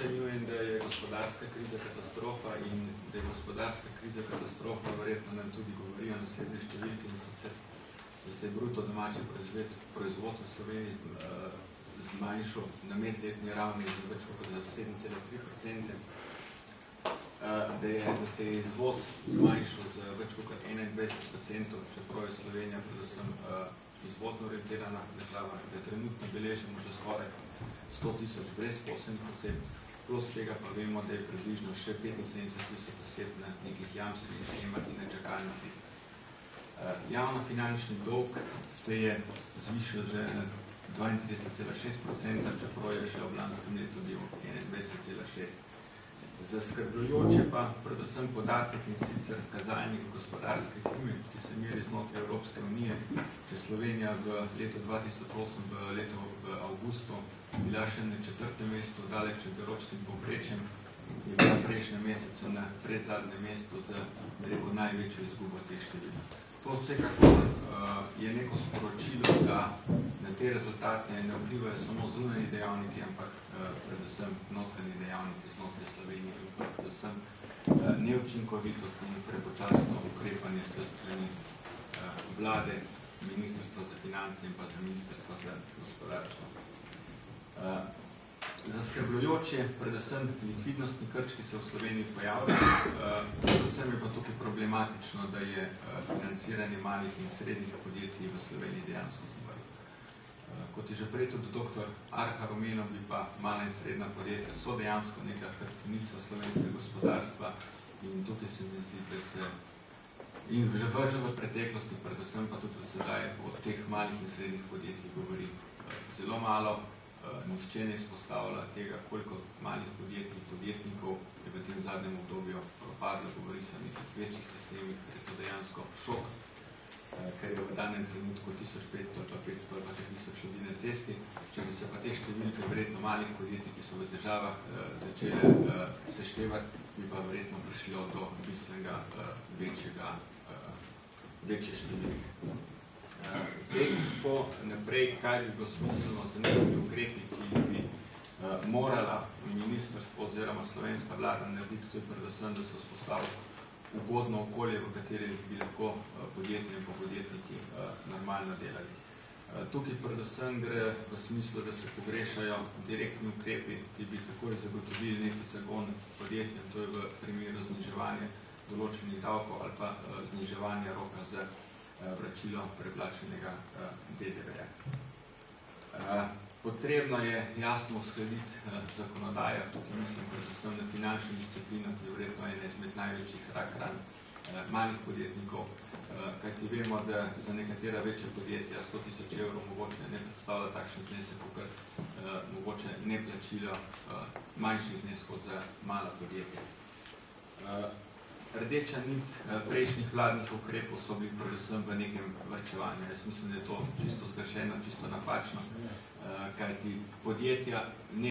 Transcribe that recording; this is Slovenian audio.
ocenjujem, da je gospodarska kriza katastrofa in da je gospodarska kriza katastrofa, verjetno nam tudi govorijo naslednje številke, in sicer, da se je bruto domači proizvod v Sloveniji zmanjšal na medletni ravni za več kot za 7,3%, da se je izvoz zmanjšal za več kot 21%, čeprav je Slovenija predvsem izvozno orientirana država, da trenutno beležimo že skoraj 100.000 brezposelnih oseb, plus tega pa vemo, da je približno še 75.000 oseb na nekih jamstvenih schemah in na čakalnih listah. Javnofinančni dolg se je zvišal že na 32,6%, čeprav je še v lanskem letu bil 21,6%. Zaskrbljujoče pa predvsem podatek in sicer kazalnik gospodarske klime, ki se meri znotraj Evropske unije. Če Slovenija v letu 2008, v avgustu, bila še na 4. mestu, daleč od evropskim povprečjem, je bila prejšnjem mesecu na predzadnjem mestu z največjo izgubo teh števil. To vsekakor je neko sporočilo, da na te rezultate ne vplivajo samo zunanji dejavniki, ampak predvsem notranji dejavniki znotraj Slovenije in predvsem neučinkovitost in prepočasno ukrepanje s strani vlade, Ministrstva za finance in pa za Ministrstva za gospodarstvo. Zaskrbljujoč je predvsem likvidnostni krč, ki se v Sloveniji pojavlja. Predvsem je pa tukaj problematično, da je financiranje malih in srednjih podjetij v Sloveniji dejansko zmrlo. Kot je že prej tudi dr. Arhar omenil, bi pa mala in srednja podjetja so dejansko neka hrbtenica slovenskega gospodarstva in tukaj se mi zdi, da se in že v preteklosti, predvsem pa tudi sedaj o teh malih in srednjih podjetjih govori zelo malo. Nihče ne izpostavlja tega, koliko malih podjetij, podjetnikov je v tem zadnjem obdobju propadlo, govori se o nekih večjih sistemih, ker je to dejansko šok, ker je v danem trenutku 1500 ali 500 ali 1000 ljudi na cesti. Če bi se pa te številke verjetno malih podjetij, ki so v težavah, začele seštevati, bi pa verjetno prišlo do bistvenega večje številke. Zdaj, po naprej, kaj bi bilo smiselno za nekaj ukrepi, ki bi morala ministrstvo oziroma slovenska vlada narediti, tudi predvsem, da se vzpostavi ugodno okolje, v katerem bi lahko podjetje in podjetniki normalno delali. Tukaj predvsem gre v smislu, da se pogrešajo direktni ukrepi, ki bi takoj zagotovili neki zagon podjetjem, to je v primeru zniževanja določenih davkov ali pa zniževanja roka za vračilo preplačenega DDV-ja. Potrebno je jasno uskladiti zakonodajo, tukaj mislim predvsem na finančno disciplino, ki je verjetno ena izmed največjih rak-ran malih podjetnikov, kajti vemo, da za nekatera večja podjetja 100.000 evrov mogoče ne predstavlja takšen znesek, kot mogoče neplačilo manjših zneskov za mala podjetja. Rdeča nit prejšnjih vladnih ukrepov so bili predvsem v nekem varčevanju. Jaz mislim, da je to čisto zgrešeno, čisto napačno, kajti podjetja